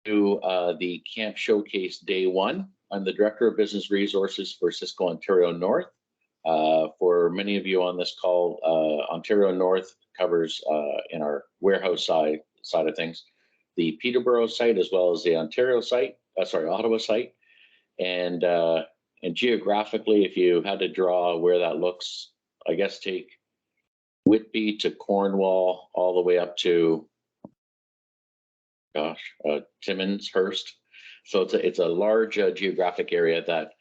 to the Camp Showcase Day 1. I'm the Director of Business Resources for Cisco Ontario North. For many of you on this call, Ontario North covers in our warehouse side of things, the Peterborough site as well as the Ontario site, Ottawa site. And geographically, if you had to draw where that looks, I guess take Whitby to Cornwall all the way up to Timmins, Hearst. So it's a large geographic area that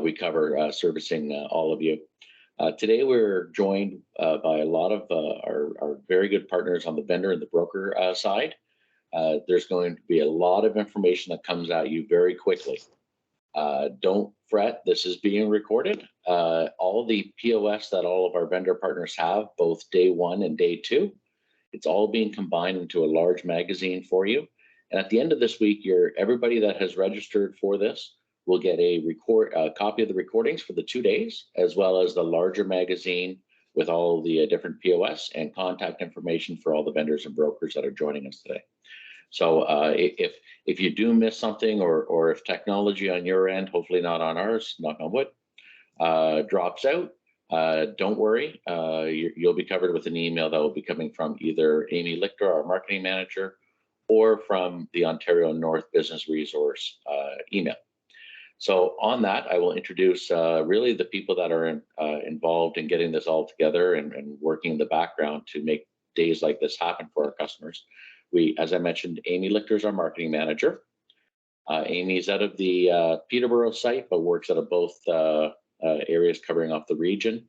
we cover, servicing all of you. Today we're joined by a lot of our very good partners on the vendor and the broker side. There's going to be a lot of information that comes at you very quickly. Don't fret, this is being recorded. All the POS that all of our vendor partners have, both day 1 and day 2, it's all being combined into a large magazine for you. And at the end of this week, everybody that has registered for this will get a copy of the recordings for the 2 days, as well as the larger magazine with all the different POS and contact information for all the vendors and brokers that are joining us today. So if you do miss something, or if technology on your end, hopefully not on ours, knock on wood, drops out, don't worry. You'll be covered with an email that will be coming from either Amy Lichter, our marketing manager, or from the Ontario North Business Resource email. So on that, I will introduce really the people that are involved in getting this all together and working in the background to make days like this happen for our customers. As I mentioned, Amy Lichter is our marketing manager. Amy is out of the Peterborough site, but works out of both areas covering off the region.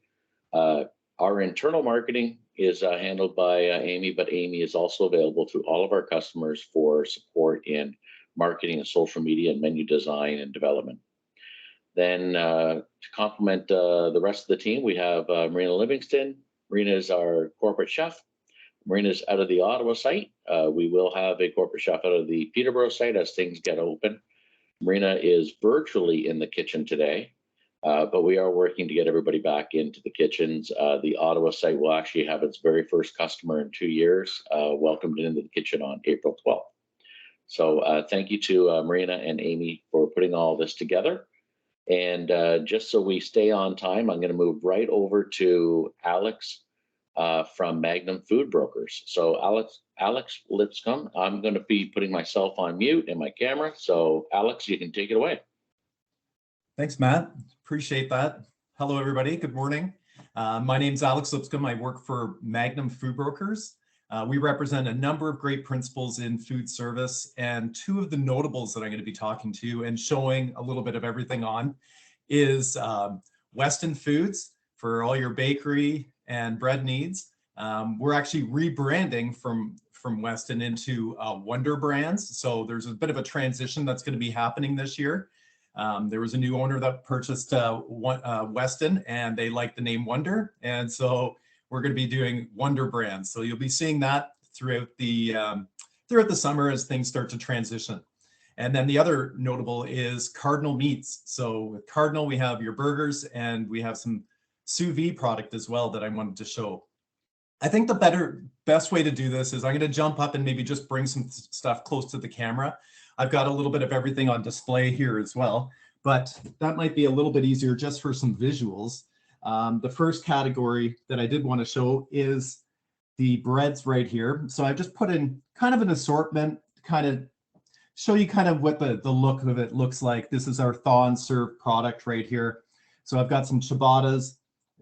Our internal marketing is handled by Amy, but Amy is also available to all of our customers for support in marketing and social media and menu design and development. Then to complement the rest of the team, we have Marina Livingston. Marina is our corporate chef. Marina is out of the Ottawa site. We will have a corporate chef out of the Peterborough site as things get open. Marina is virtually in the kitchen today. But we are working to get everybody back into the kitchens. The Ottawa site will actually have its very first customer in 2 years, welcomed into the kitchen on April 12th. So thank you to Marina and Amy for putting all this together. And just so we stay on time, I'm going to move right over to Alex from Magnum Food Brokers. So Alex Lipscomb, I'm going to be putting myself on mute and my camera. So Alex, you can take it away. Thanks, Matt. Appreciate that. Hello, everybody. Good morning. My name's Alex Lipscomb. I work for Magnum Food Brokers. We represent a number of great principals in food service, and 2 of the notables that I'm going to be talking to and showing a little bit of everything on is Weston Foods for all your bakery and bread needs. We're actually rebranding from Weston into Wonder Brands. So there's a bit of a transition that's going to be happening this year. There was a new owner that purchased Weston, and they liked the name Wonder, and so we're going to be doing Wonder Brands. So you'll be seeing that throughout the summer as things start to transition. And then the other notable is Cardinal Meats. So with Cardinal, we have your burgers, and we have some sous vide product as well that I wanted to show. I think the best way to do this is I'm going to jump up and maybe just bring some stuff close to the camera. I've got a little bit of everything on display here as well, but that might be a little bit easier just for some visuals. The first category that I did want to show is the breads right here. So I've just put in kind of an assortment to kind of show you kind of what the look of it looks like. This is our thaw and serve product right here. So I've got some ciabattas,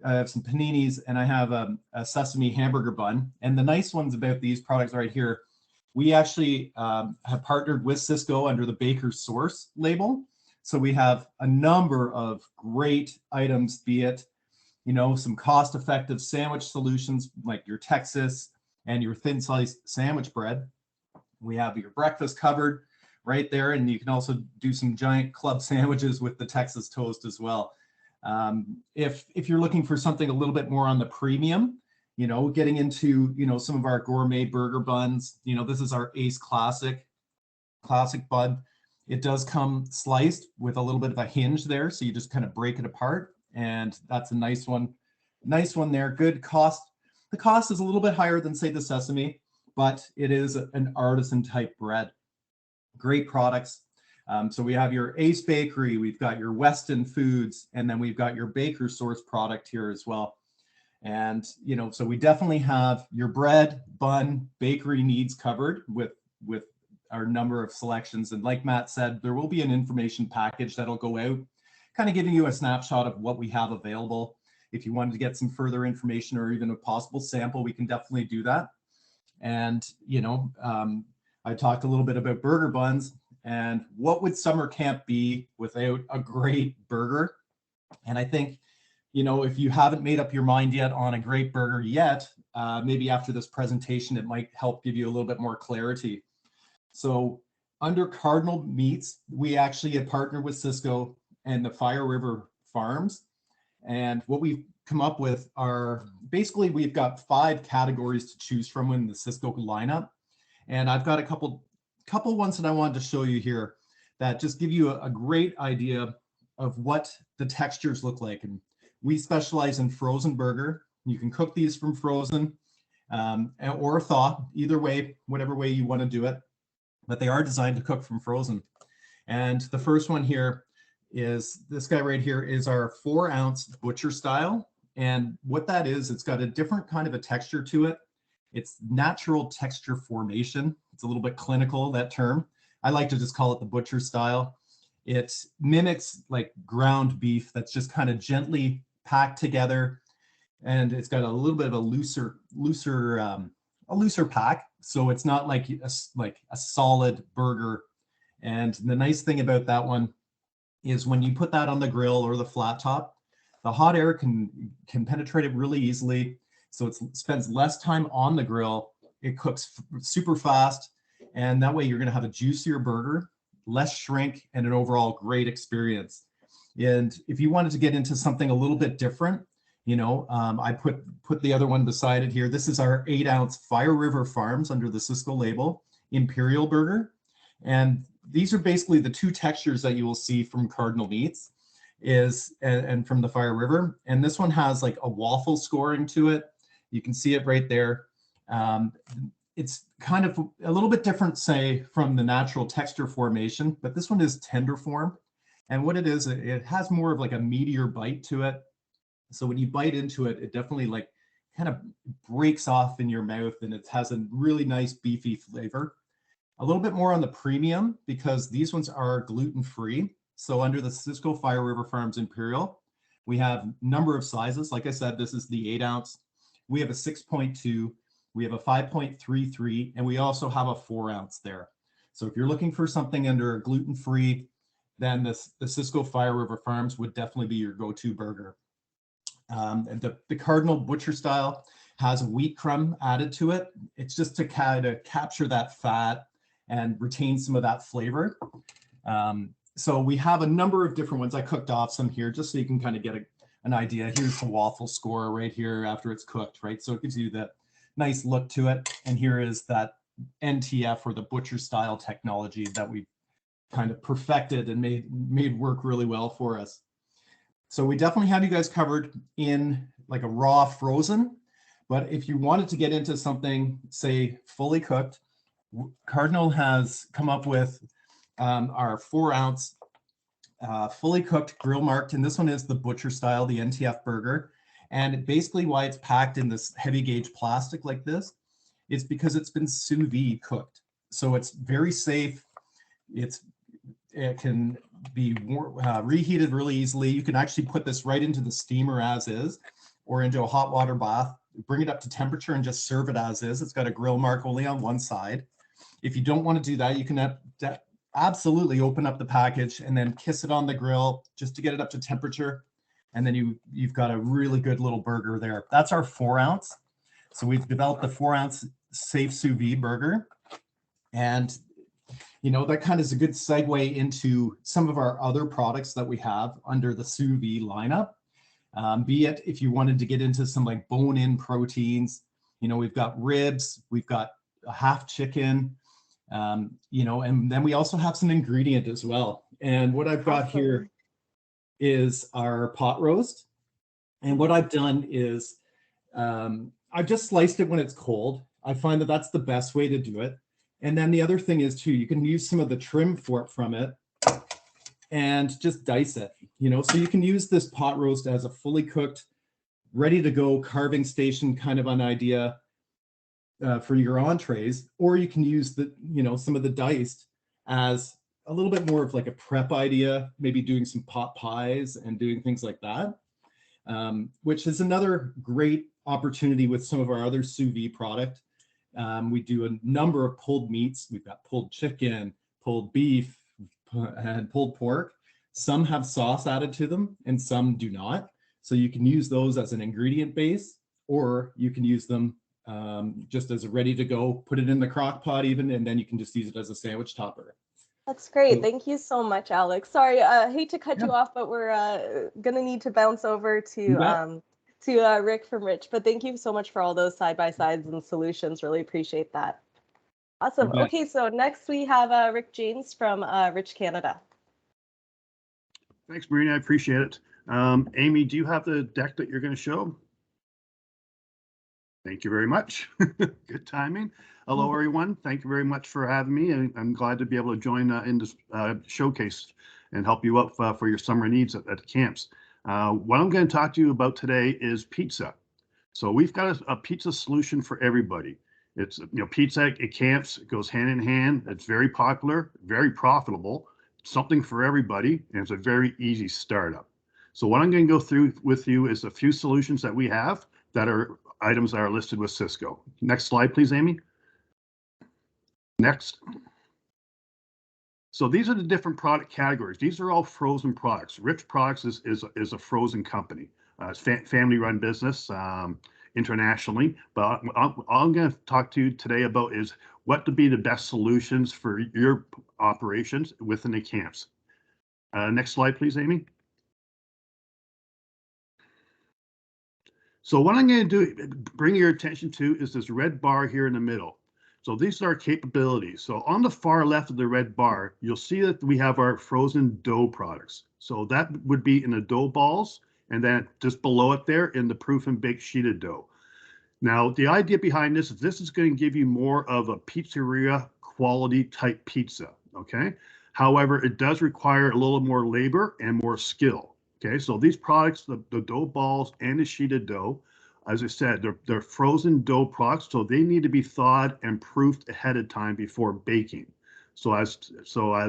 I have some paninis, and I have a sesame hamburger bun. And the nice ones about these products right here, we actually have partnered with Cisco under the Baker's Source label. So we have a number of great items, be it, some cost-effective sandwich solutions like your Texas and your thin sliced sandwich bread. We have your breakfast covered right there, and you can also do some giant club sandwiches with the Texas toast as well. If you're looking for something a little bit more on the premium, getting into, some of our gourmet burger buns, this is our Ace Classic bun. It does come sliced with a little bit of a hinge there. So you just kind of break it apart, and that's a nice one there. Good cost. The cost is a little bit higher than say the sesame, but it is an artisan type bread. Great products. So we have your Ace Bakery, we've got your Weston Foods, and then we've got your Baker Source product here as well. And, you know, so we definitely have your bread, bun, bakery needs covered with our number of selections. And like Matt said, there will be an information package that'll go out, kind of giving you a snapshot of what we have available. If you wanted to get some further information or even a possible sample, we can definitely do that. And, you know, I talked a little bit about burger buns, and what would summer camp be without a great burger? And I think, you know, if you haven't made up your mind yet on a great burger yet, maybe after this presentation, it might help give you a little bit more clarity. So under Cardinal Meats, we actually had partnered with Sysco and the Fire River Farms. And what we've come up with are basically, we've got 5 categories to choose from in the Sysco lineup. And I've got a couple ones that I wanted to show you here that just give you a great idea of what the textures look like. And we specialize in frozen burger. You can cook these from frozen or thaw, either way, whatever way you want to do it. But they are designed to cook from frozen. And the first one here is this guy right here is our 4-ounce butcher style. And what that is, it's got a different kind of a texture to it. It's natural texture formation. It's a little bit clinical, that term. I like to just call it the butcher style. It mimics like ground beef that's just kind of gently packed together. And it's got a little bit of a looser pack. So it's not like a solid burger. And the nice thing about that one is when you put that on the grill or the flat top, the hot air can penetrate it really easily. So it spends less time on the grill. It cooks super fast. And that way you're going to have a juicier burger, less shrink, and an overall great experience. And if you wanted to get into something a little bit different, you know, I put the other one beside it here. This is our 8-ounce Fire River Farms under the Sysco label Imperial Burger. And these are basically the 2 textures that you will see from Cardinal Meats and from the Fire River. And this one has like a waffle scoring to it. You can see it right there. It's kind of a little bit different, say, from the natural texture formation, but this one is tender form. And what it is, it has more of like a meatier bite to it. So when you bite into it, it definitely like kind of breaks off in your mouth, and it has a really nice beefy flavor. A little bit more on the premium because these ones are gluten-free. So under the Sysco Fire River Farms Imperial, we have a number of sizes. Like I said, this is the 8-ounce. We have a 6.2, we have a 5.33, and we also have a 4-ounce there. So if you're looking for something under gluten-free, then the Sysco Fire River Farms would definitely be your go-to burger. And the Cardinal Butcher style has a wheat crumb added to it. It's just to kind of capture that fat and retain some of that flavor. So we have a number of different ones. I cooked off some here just so you can kind of get an idea. Here's the waffle score right here after it's cooked, right? So it gives you that nice look to it. And here is that NTF, or the butcher style technology, that we kind of perfected and made work really well for us. So we definitely have you guys covered in like a raw frozen, but if you wanted to get into something, say, fully cooked, Cardinal has come up with our 4-ounce fully cooked grill marked, and this one is the butcher style, the NTF burger. And basically why it's packed in this heavy gauge plastic like this is because it's been sous vide cooked. So it's very safe. It can be reheated really easily. You can actually put this right into the steamer as is, or into a hot water bath, bring it up to temperature and just serve it as is. It's got a grill mark only on one side. If you don't want to do that, you can absolutely open up the package and then kiss it on the grill just to get it up to temperature. And then you've got a really good little burger there. That's our 4-ounce. So we've developed the 4-ounce safe sous vide burger. And you know, that kind of is a good segue into some of our other products that we have under the sous vide lineup. Be it if you wanted to get into some like bone-in proteins, you know, we've got ribs, we've got a half chicken, you know, and then we also have some ingredient as well. And what I've got here is our pot roast. And what I've done is I've just sliced it when it's cold. I find that that's the best way to do it. And then the other thing is too, you can use some of the trim from it and just dice it, so you can use this pot roast as a fully cooked, ready to go carving station kind of an idea for your entrees, or you can use some of the diced as a little bit more of like a prep idea, maybe doing some pot pies and doing things like that, which is another great opportunity with some of our other sous vide product. We do a number of pulled meats. We've got pulled chicken, pulled beef, and pulled pork. Some have sauce added to them and some do not. So you can use those as an ingredient base, or you can use them just as a ready to go, put it in the crock pot even, and then you can just use it as a sandwich topper. That's great. Thank you so much, Alex. Sorry, hate to cut you off, but we're gonna need to bounce over to Rick from Rich. But thank you so much for all those side-by-sides and solutions. Really appreciate that. Awesome. Okay, so next we have Rick James from Rich Canada. Thanks, Marina. I appreciate it. Amy, do you have the deck that you're going to show? Thank you very much. Good timing. Hello, everyone. Thank you very much for having me. And I'm glad to be able to join in this showcase and help you out for your summer needs at camps. What I'm going to talk to you about today is pizza. So we've got a pizza solution for everybody. It's, pizza at camps, it goes hand in hand. It's very popular, very profitable, something for everybody, and it's a very easy startup. So what I'm going to go through with you is a few solutions that we have that are items that are listed with Sysco. Next slide, please, Amy. Next. So these are the different product categories. These are all frozen products. Rich Products is a frozen company. It's family-run business internationally. But all I'm going to talk to you today about is what to be the best solutions for your operations within the camps. Next slide, please, Amy. So what I'm going to do, bring your attention to, is this red bar here in the middle. So these are our capabilities. So on the far left of the red bar, you'll see that we have our frozen dough products. So that would be in the dough balls, and then just below it there in the proof and bake sheeted dough. Now, the idea behind this is going to give you more of a pizzeria quality type pizza, okay? However, it does require a little more labor and more skill. Okay, so these products, the dough balls and the sheeted dough, as I said, they're frozen dough products, so they need to be thawed and proofed ahead of time before baking. So as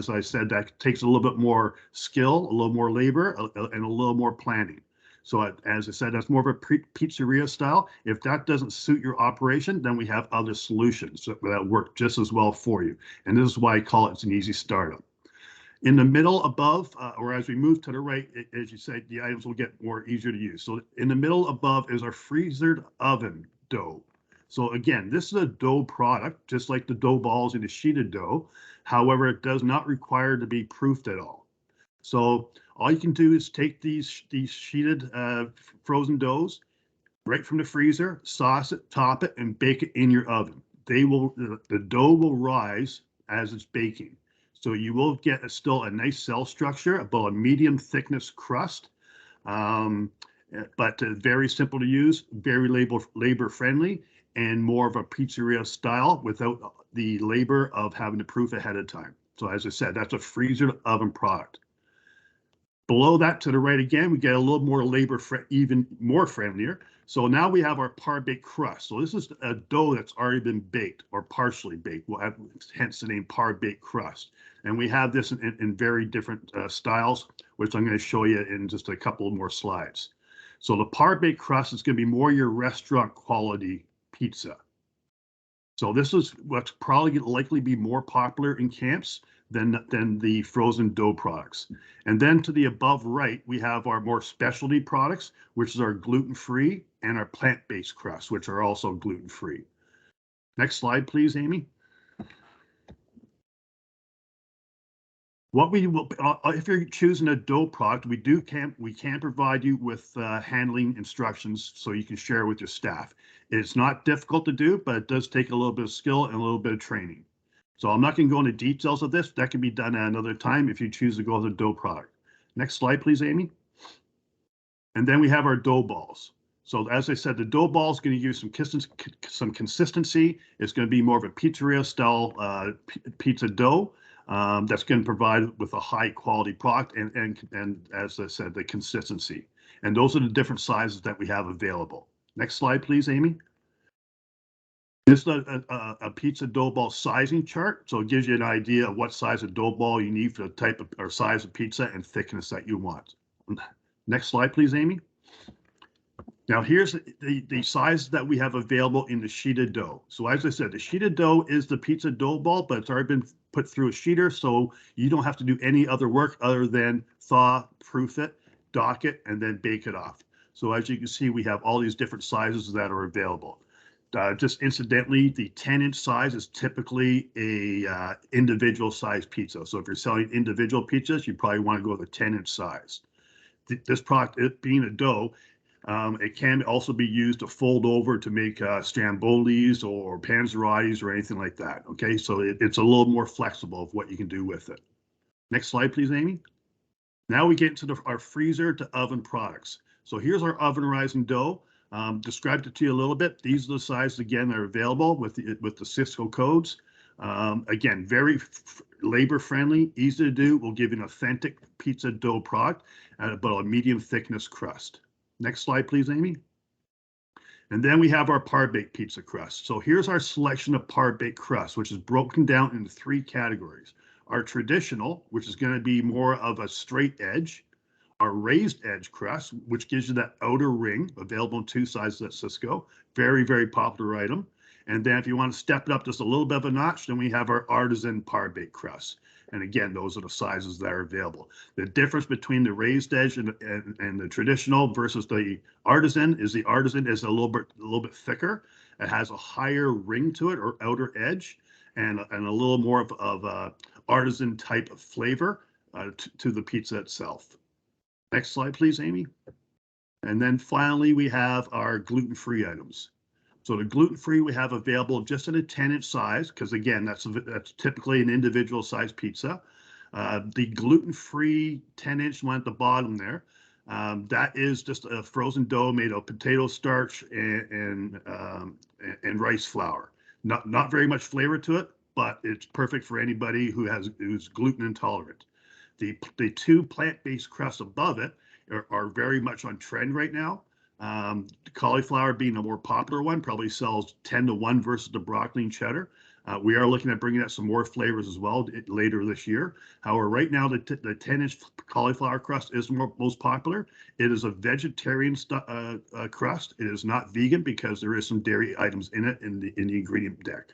I said, that takes a little bit more skill, a little more labor, and a little more planning. So as I said, that's more of a pizzeria style. If that doesn't suit your operation, then we have other solutions that work just as well for you. And this is why I call it an easy startup. In the middle above, or as we move to the right, as you said, the items will get more easier to use. So in the middle above is our freezered oven dough. So again, this is a dough product, just like the dough balls and the sheeted dough. However, it does not require to be proofed at all. So all you can do is take these sheeted frozen doughs right from the freezer, sauce it, top it, and bake it in your oven. The dough will rise as it's baking. So you will get still a nice cell structure, about a medium thickness crust, but very simple to use, very labor friendly, and more of a pizzeria style without the labor of having to proof ahead of time. So as I said, that's a freezer oven product. Below that to the right again, we get a little more even more friendlier. So now we have our par-baked crust. So this is a dough that's already been baked or partially baked. We'll have, hence the name par-baked crust. And we have this in very different styles, which I'm going to show you in just a couple more slides. So the par-baked crust is going to be more your restaurant quality pizza. So this is what's probably likely be more popular in camps than the frozen dough products. And then to the above right, we have our more specialty products, which is our gluten-free and our plant-based crusts, which are also gluten-free. Next slide, please, Amy. What we will, if you're choosing a dough product, we can provide you with handling instructions so you can share with your staff. It's not difficult to do, but it does take a little bit of skill and a little bit of training. So I'm not going to go into details of this. That can be done at another time if you choose to go with a dough product. Next slide, please, Amy. And then we have our dough balls. So as I said, the dough ball is going to give you some consistency. It's going to be more of a pizzeria style pizza dough that's going to provide with a high quality product and as I said, the consistency. And those are the different sizes that we have available. Next slide, please, Amy. This is a pizza dough ball sizing chart. So it gives you an idea of what size of dough ball you need for the type of or size of pizza and thickness that you want. Next slide, please, Amy. Now here's the size that we have available in the sheeted dough. So as I said, the sheeted dough is the pizza dough ball, but it's already been put through a sheeter, so you don't have to do any other work other than thaw, proof it, dock it, and then bake it off. So as you can see, we have all these different sizes that are available. Just incidentally, the 10-inch size is typically a individual size pizza. So if you're selling individual pizzas, you probably want to go with a 10-inch size. This product, it being a dough, it can also be used to fold over to make Stambolis or panzerottis or anything like that. Okay, so it's a little more flexible of what you can do with it. Next slide, please, Amy. Now we get into our freezer to oven products. So here's our oven rising dough. Described it to you a little bit. These are the sizes again that are available with the Sysco codes. Again, very labor friendly, easy to do. Will give you an authentic pizza dough product at about a medium thickness crust. Next slide, please, Amy. And then we have our par-baked pizza crust. So here's our selection of par-baked crust, which is broken down into 3 categories. Our traditional, which is going to be more of a straight edge. Our raised edge crust, which gives you that outer ring, available in 2 sizes at Sysco. Very, very popular item. And then if you want to step it up just a little bit of a notch, then we have our artisan par-baked crust. And again, those are the sizes that are available. The difference between the raised edge and the traditional versus the artisan is a little bit thicker. It has a higher ring to it or outer edge and a little more of a artisan type of flavor to the pizza itself. Next slide, please, Amy. And then finally, we have our gluten-free items. So the gluten-free we have available just in a 10-inch size, because again, that's typically an individual size pizza. The gluten-free 10-inch one at the bottom there, that is just a frozen dough made of potato starch and rice flour. Not very much flavor to it, but it's perfect for anybody who's gluten intolerant. The 2 plant-based crusts above it are very much on trend right now. Cauliflower being a more popular one, probably sells 10-1 versus the broccoli and cheddar. We are looking at bringing out some more flavors as well later this year. However, right now the 10-inch cauliflower crust is most popular. It is a vegetarian crust. It is not vegan because there is some dairy items in it in the ingredient deck.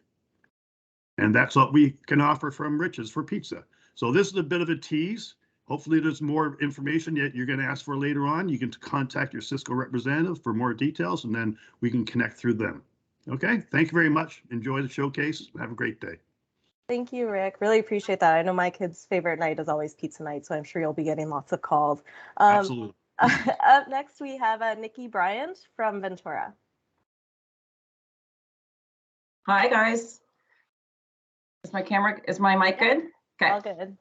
And that's what we can offer from Rich's for pizza. So this is a bit of a tease. Hopefully there's more information that you're going to ask for later on. You can contact your Sysco representative for more details, and then we can connect through them. Okay, thank you very much. Enjoy the showcase. Have a great day. Thank you, Rick. Really appreciate that. I know my kid's favorite night is always pizza night, so I'm sure you'll be getting lots of calls. Absolutely. Up next, we have Nikki Bryant from Ventura. Hi, guys. Is my mic good? Okay. All good.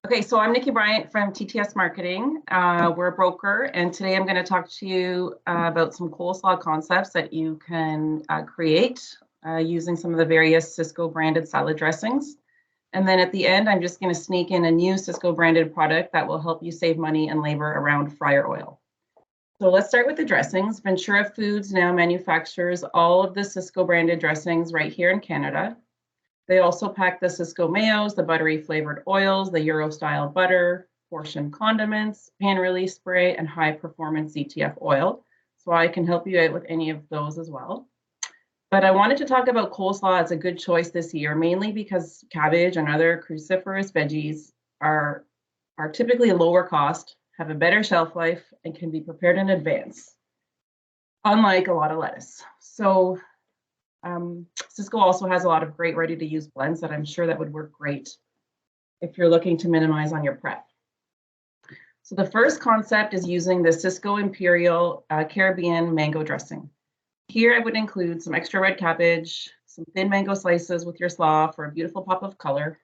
Okay, so I'm Nikki Bryant from TTS Marketing. We're a broker, and today I'm going to talk to you about some coleslaw concepts that you can create using some of the various Sysco branded salad dressings. And then at the end, I'm just going to sneak in a new Sysco branded product that will help you save money and labor around fryer oil. So let's start with the dressings. Ventura Foods now manufactures all of the Sysco branded dressings right here in Canada. They also pack the Sysco mayos, the buttery flavored oils, the Euro style butter, portion condiments, pan release spray, and high performance ZTF oil. So I can help you out with any of those as well. But I wanted to talk about coleslaw as a good choice this year, mainly because cabbage and other cruciferous veggies are typically lower cost, have a better shelf life, and can be prepared in advance, unlike a lot of lettuce. So Sysco also has a lot of great ready-to-use blends that I'm sure that would work great if you're looking to minimize on your prep. So the first concept is using the Sysco Imperial Caribbean mango dressing. Here I would include some extra red cabbage, some thin mango slices with your slaw for a beautiful pop of color.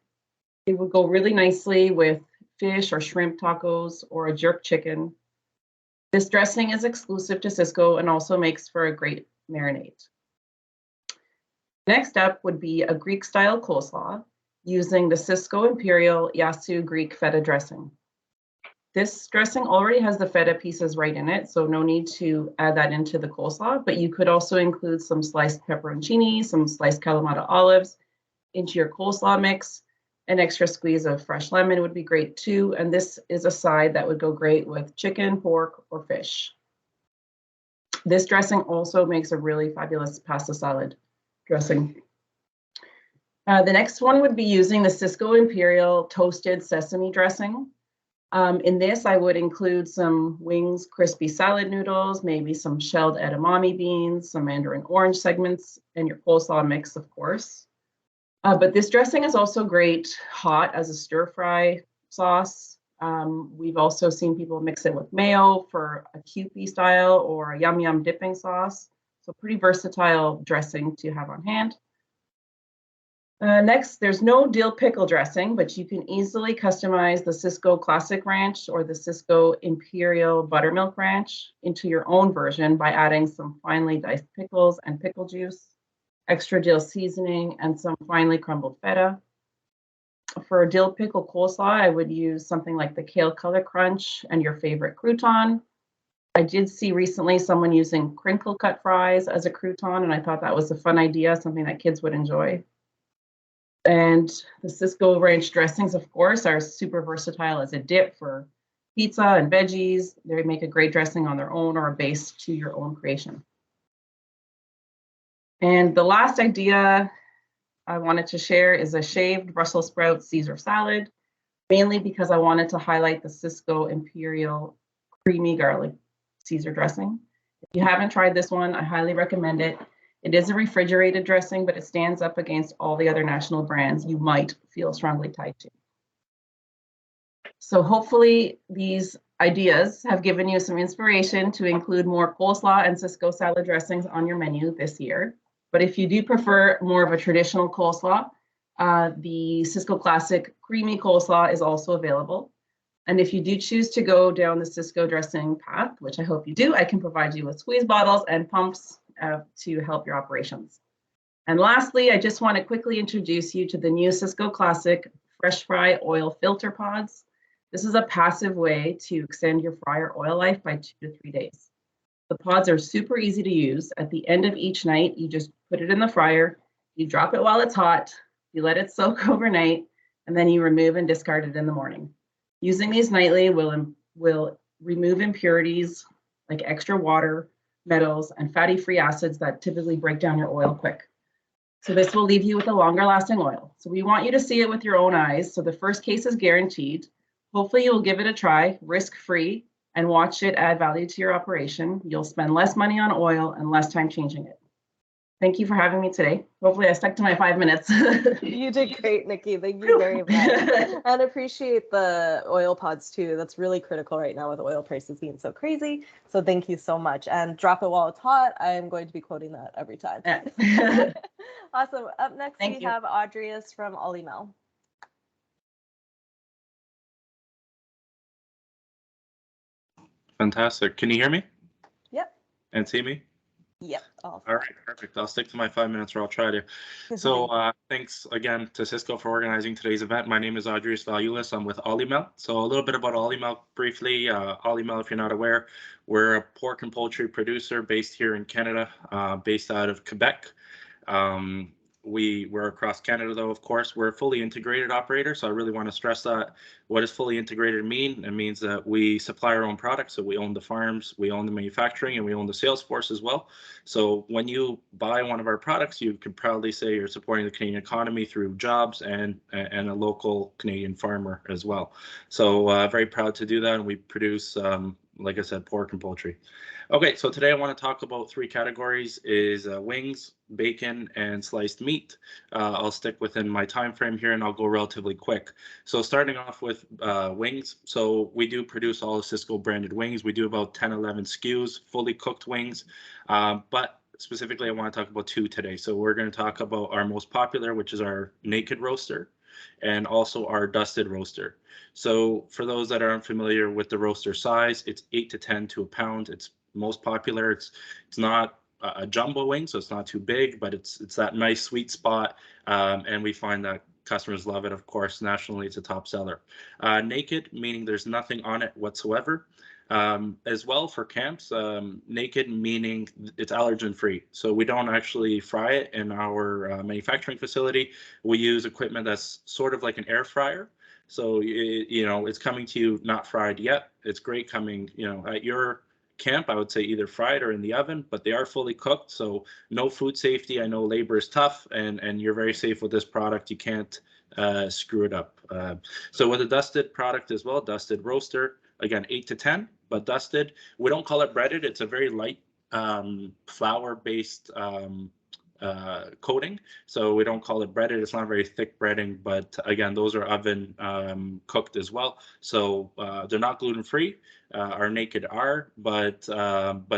It would go really nicely with fish or shrimp tacos or a jerk chicken. This dressing is exclusive to Sysco and also makes for a great marinade. Next up would be a Greek style coleslaw using the Sysco Imperial Yasu Greek feta dressing. This dressing already has the feta pieces right in it, so no need to add that into the coleslaw, but you could also include some sliced pepperoncini, some sliced Kalamata olives into your coleslaw mix. An extra squeeze of fresh lemon would be great too, and this is a side that would go great with chicken, pork, or fish. This dressing also makes a really fabulous pasta salad dressing. The next one would be using the Sysco Imperial Toasted Sesame Dressing. In this, I would include some wings, crispy salad noodles, maybe some shelled edamame beans, some mandarin orange segments, and your coleslaw mix, of course. But this dressing is also great hot as a stir fry sauce. We've also seen people mix it with mayo for a Kewpie style or a yum yum dipping sauce. So pretty versatile dressing to have on hand. Next, there's no dill pickle dressing, but you can easily customize the Sysco Classic Ranch or the Sysco Imperial Buttermilk Ranch into your own version by adding some finely diced pickles and pickle juice, extra dill seasoning, and some finely crumbled feta. For a dill pickle coleslaw, I would use something like the Kale Color Crunch and your favorite crouton. I did see recently someone using crinkle cut fries as a crouton, and I thought that was a fun idea, something that kids would enjoy. And the Sysco Ranch dressings, of course, are super versatile as a dip for pizza and veggies. They make a great dressing on their own or a base to your own creation. And the last idea I wanted to share is a shaved Brussels sprout Caesar salad, mainly because I wanted to highlight the Sysco Imperial Creamy Garlic Caesar dressing. If you haven't tried this one, I highly recommend it. It is a refrigerated dressing, but it stands up against all the other national brands you might feel strongly tied to. So hopefully these ideas have given you some inspiration to include more coleslaw and Sysco salad dressings on your menu this year. But if you do prefer more of a traditional coleslaw, the Sysco Classic Creamy Coleslaw is also available. And if you do choose to go down the Sysco dressing path, which I hope you do, I can provide you with squeeze bottles and pumps to help your operations. And lastly, I just want to quickly introduce you to the new Sysco Classic Fresh Fry Oil Filter Pods. This is a passive way to extend your fryer oil life by 2 to 3 days. The pods are super easy to use. At the end of each night, you just put it in the fryer, you drop it while it's hot, you let it soak overnight, and then you remove and discard it in the morning. Using these nightly will remove impurities like extra water, metals, and fatty-free acids that typically break down your oil quick. So this will leave you with a longer lasting oil. So we want you to see it with your own eyes. So the first case is guaranteed. Hopefully you'll give it a try, risk-free, and watch it add value to your operation. You'll spend less money on oil and less time changing it. Thank you for having me today. Hopefully I stuck to my 5 minutes. You did great, Nikki. Thank you very much. And appreciate the oil pods too. That's really critical right now with oil prices being so crazy. So thank you so much. And drop it while it's hot. I'm going to be quoting that every time. Awesome. Up next, we have Audrius from Olymel. Fantastic. Can you hear me? Yep. And see me? Yep. All right, perfect. I'll stick to my 5 minutes, or I'll try to. So thanks again to Sysco for organizing today's event. My name is Audrius Valulis. I'm with Olymel. So a little bit about Olymel briefly. Olymel, if you're not aware, we're a pork and poultry producer based here in Canada, based out of Quebec. We're across Canada, though, of course. We're a fully integrated operator, so I really want to stress that. What does fully integrated mean? It means that we supply our own products, so we own the farms, we own the manufacturing, and we own the sales force as well. So when you buy one of our products, you can proudly say you're supporting the Canadian economy through jobs and a local Canadian farmer as well. So very proud to do that, and we produce, like I said, pork and poultry. Okay, so today I want to talk about 3 categories: is wings, bacon, and sliced meat. I'll stick within my time frame here, and I'll go relatively quick. So starting off with wings. So we do produce all the Sysco branded wings. We do about 10, 11 SKUs, fully cooked wings. But specifically, I want to talk about 2 today. So we're going to talk about our most popular, which is our naked roaster. and also our dusted roaster. So for those that aren't familiar with the roaster size, it's 8 to 10 to a pound. It's most popular. It's not a jumbo wing, so it's not too big, but it's that nice sweet spot, and we find that customers love it. Of course, nationally, it's a top seller. Naked, meaning there's nothing on it whatsoever. As well for camps, naked meaning it's allergen free. So we don't actually fry it in our manufacturing facility. We use equipment that's sort of like an air fryer. So, it's coming to you not fried yet. It's great coming, at your camp, I would say either fried or in the oven, but they are fully cooked. So no food safety. I know labor is tough, and you're very safe with this product. You can't screw it up. So with a dusted product as well, dusted roaster, again, 8 to 10, but dusted. We don't call it breaded. It's a very light flour-based coating. So we don't call it breaded. It's not very thick breading, but again, those are oven cooked as well. So they're not gluten-free. Our naked are, but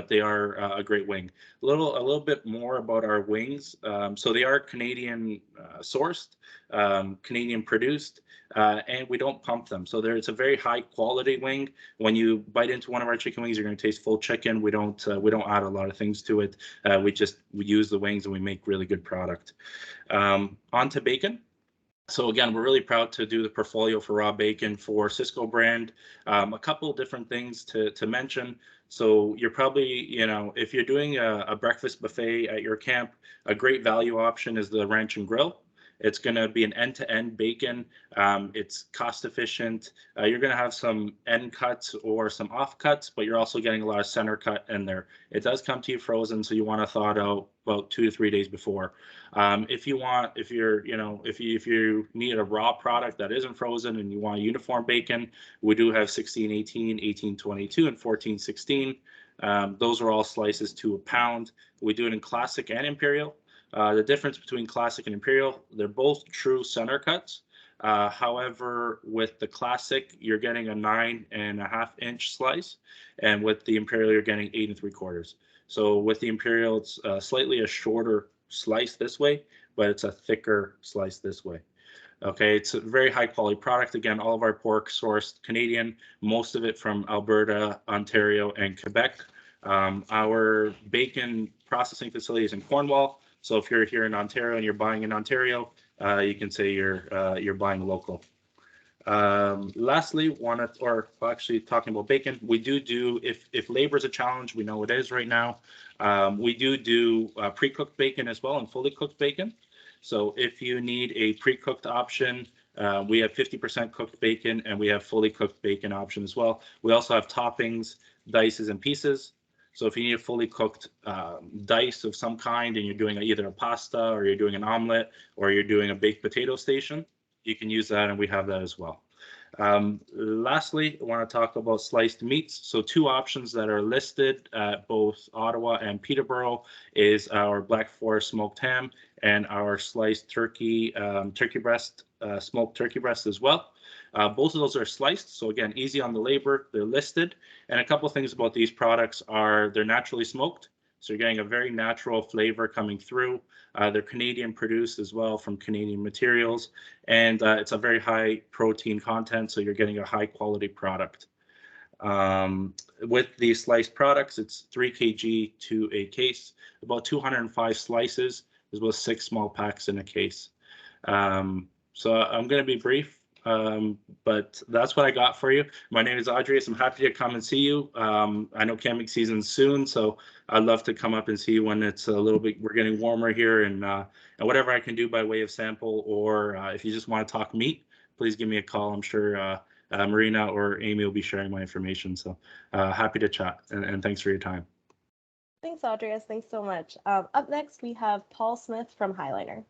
they are a great wing. A little bit more about our wings. So they are Canadian sourced, Canadian produced, and we don't pump them. So it's a very high quality wing. When you bite into one of our chicken wings, you're going to taste full chicken. We don't add a lot of things to it. We use the wings and we make really good product. On to bacon. So again, we're really proud to do the portfolio for raw bacon for Sysco brand. A couple different things to mention. So you're probably, if you're doing a breakfast buffet at your camp, a great value option is the Ranch and Grill. It's going to be an end-to-end bacon. It's cost efficient. You're going to have some end cuts or some off cuts, but you're also getting a lot of center cut in there. It does come to you frozen, so you want to thaw it out about 2 to 3 days before. If you need a raw product that isn't frozen and you want a uniform bacon, we do have 1618, 1822, and 1416. Those are all slices to a pound. We do it in classic and imperial. The difference between classic and imperial, they're both true center cuts. However, with the classic, you're getting a 9.5 inch slice, and with the imperial, you're getting 8 3/4. So with the imperial, it's slightly a shorter slice this way, but it's a thicker slice this way. Okay, it's a very high quality product. Again, all of our pork sourced Canadian, most of it from Alberta, Ontario, and Quebec. Our bacon processing facility is in Cornwall. So if you're here in Ontario and you're buying in Ontario, you can say you're buying local. Lastly, actually talking about bacon, we do if labor is a challenge, we know it is right now. We do pre-cooked bacon as well and fully cooked bacon. So if you need a pre-cooked option, we have 50% cooked bacon and we have fully cooked bacon option as well. We also have toppings, dices, and pieces. So if you need a fully cooked dice of some kind and you're doing either a pasta or you're doing an omelet or you're doing a baked potato station, you can use that, and we have that as well. Lastly, I want to talk about sliced meats. So 2 options that are listed at both Ottawa and Peterborough is our Black Forest smoked ham and our sliced turkey breast, smoked turkey breast as well. Both of those are sliced, so again, easy on the labor. They're listed, and a couple of things about these products are they're naturally smoked, so you're getting a very natural flavor coming through. They're Canadian produced as well from Canadian materials, and it's a very high protein content, so you're getting a high quality product. With these sliced products, it's 3 kg to a case, about 205 slices, as well as 6 small packs in a case. So I'm going to be brief. But that's what I got for you. My name is Adrius. I'm happy to come and see you. I know camping season's soon, so I'd love to come up and see you when it's a little bit, we're getting warmer here, and whatever I can do by way of sample, or if you just want to talk meat, please give me a call. I'm sure Marina or Amy will be sharing my information. So happy to chat, and thanks for your time. Thanks, Adrius. Thanks so much. Up next, we have Paul Smith from Highliner.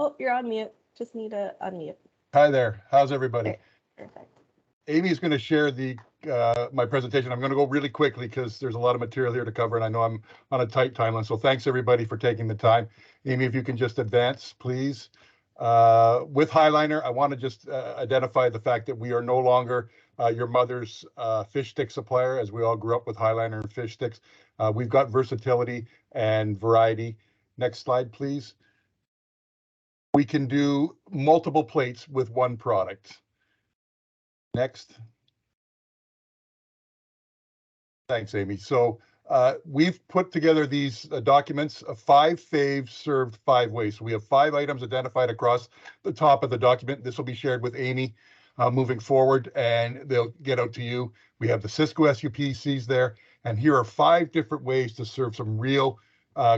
Oh, you're on mute. Just need to unmute. Hi there. How's everybody? Okay, perfect. Amy's going to share my presentation. I'm going to go really quickly because there's a lot of material here to cover, and I know I'm on a tight timeline. So thanks everybody for taking the time. Amy, if you can just advance, please. With Highliner, I want to just identify the fact that we are no longer your mother's fish stick supplier, as we all grew up with Highliner and fish sticks. We've got versatility and variety. Next slide, please. We can do multiple plates with one product. Next. Thanks, Amy. So we've put together these documents of 5 faves served 5 ways. So we have 5 items identified across the top of the document. This will be shared with Amy moving forward, and they'll get out to you. We have the Sysco SUPCs there, and here are 5 different ways to serve some real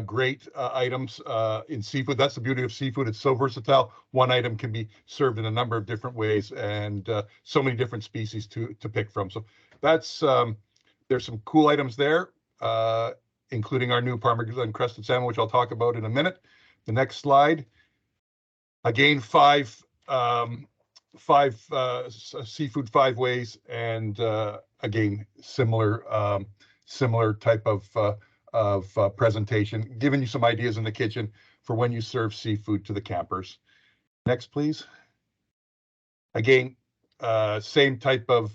great items in seafood. That's the beauty of seafood. It's so versatile. One item can be served in a number of different ways, and so many different species to pick from. So that's there's some cool items there, including our new Parmesan crusted salmon, which I'll talk about in a minute. The next slide. Again, 5 seafood 5 ways, and again, similar type of presentation, giving you some ideas in the kitchen for when you serve seafood to the campers. Next, please. Again, same type of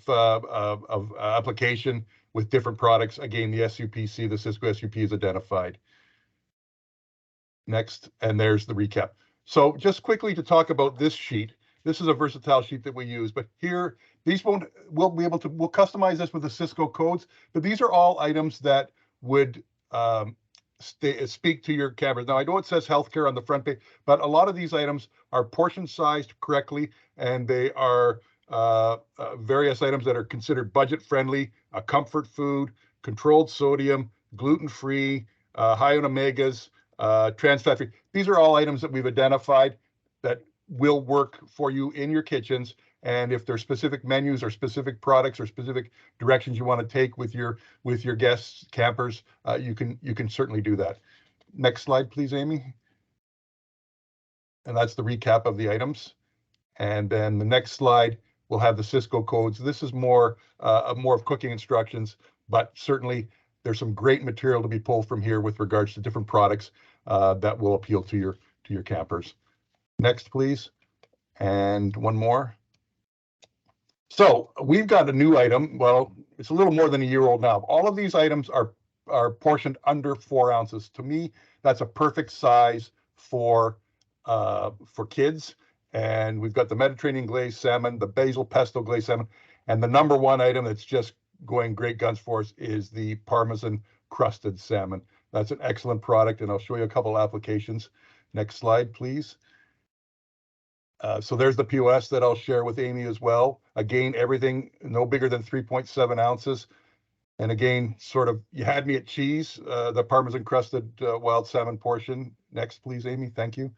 application with different products. Again, the SUPC, the Sysco SUP is identified. Next, and there's the recap. So just quickly to talk about this sheet. This is a versatile sheet that we use, but here, we'll customize this with the Sysco codes, but these are all items that would speak to your campers. Now, I know it says healthcare on the front page, but a lot of these items are portion sized correctly, and they are various items that are considered budget friendly, comfort food, controlled sodium, gluten-free, high in omegas, trans fat free. These are all items that we've identified that will work for you in your kitchens. And if there's specific menus or specific products or specific directions you want to take with your guests, campers, you can certainly do that. Next slide, please, Amy. And that's the recap of the items. And then the next slide will have the Sysco codes. This is more of cooking instructions, but certainly there's some great material to be pulled from here with regards to different products that will appeal to your campers. Next, please. And one more. So we've got a new item. Well, it's a little more than a year old now. All of these items are portioned under 4 ounces. To me, that's a perfect size for kids. And we've got the Mediterranean glazed salmon, the basil pesto glazed salmon, and the number 1 item that's just going great guns for us is the Parmesan crusted salmon. That's an excellent product, and I'll show you a couple applications. Next slide, please. So there's the POS that I'll share with Amy as well. Again, everything no bigger than 3.7 ounces. And again, sort of, you had me at cheese, the Parmesan crusted wild salmon portion. Next, please, Amy. Thank you.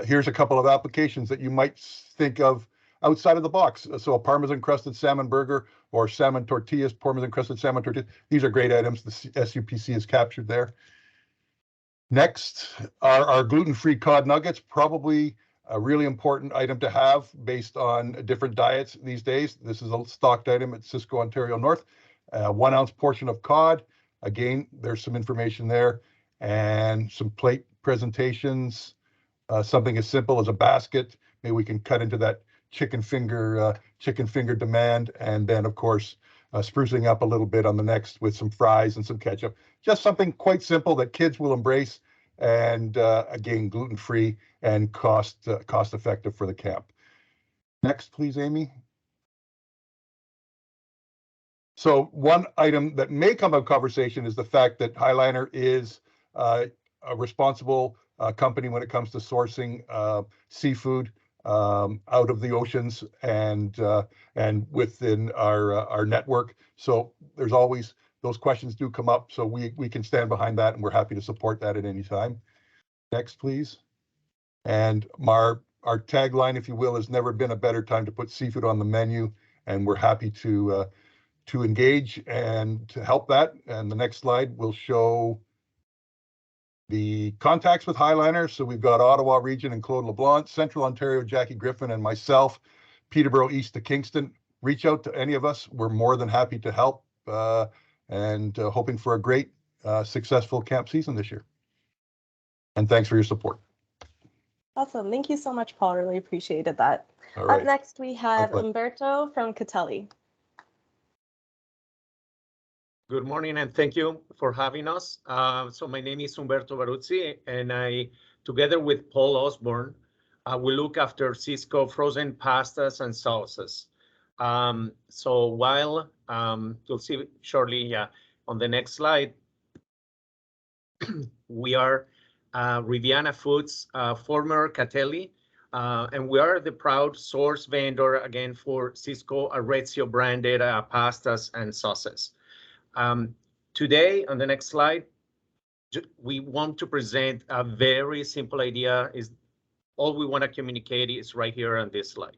Here's a couple of applications that you might think of outside of the box. So a Parmesan crusted salmon burger or salmon tortillas, Parmesan crusted salmon tortillas. These are great items. The SUPC is captured there. Next are our gluten-free cod nuggets, probably a really important item to have based on different diets these days. This is a stocked item at Sysco Ontario North. 1 ounce portion of cod. Again, there's some information there and some plate presentations. Something as simple as a basket. Maybe we can cut into that chicken finger demand, and then of course sprucing up a little bit on the next with some fries and some ketchup. Just something quite simple that kids will embrace, and again, gluten-free and cost effective for the camp. Next, please, Amy. So one item that may come up conversation is the fact that Highliner is a responsible company when it comes to sourcing seafood out of the oceans and within our network. So there's always those questions do come up. So we can stand behind that, and we're happy to support that at any time. Next, please. And our tagline, if you will, has never been a better time to put seafood on the menu, and we're happy to engage and to help that. And the next slide will show the contacts with Highliner. So we've got Ottawa region and Claude LeBlanc, Central Ontario, Jackie Griffin, and myself, Peterborough East to Kingston. Reach out to any of us. We're more than happy to help and hoping for a great, successful camp season this year. And thanks for your support. Awesome. Thank you so much, Paul. Really appreciated that. All right. Up next, we have Umberto from Catelli. Good morning, and thank you for having us. So my name is Humberto Baruzzi, and I, together with Paul Osborne, we look after Cisco frozen pastas and sauces. So while you'll see shortly, yeah, on the next slide, we are Riviana Foods, former Catelli, and we are the proud source vendor again for Cisco Arezzo branded pastas and sauces. Today, on the next slide, we want to present a very simple idea. Is all we want to communicate is right here on this slide.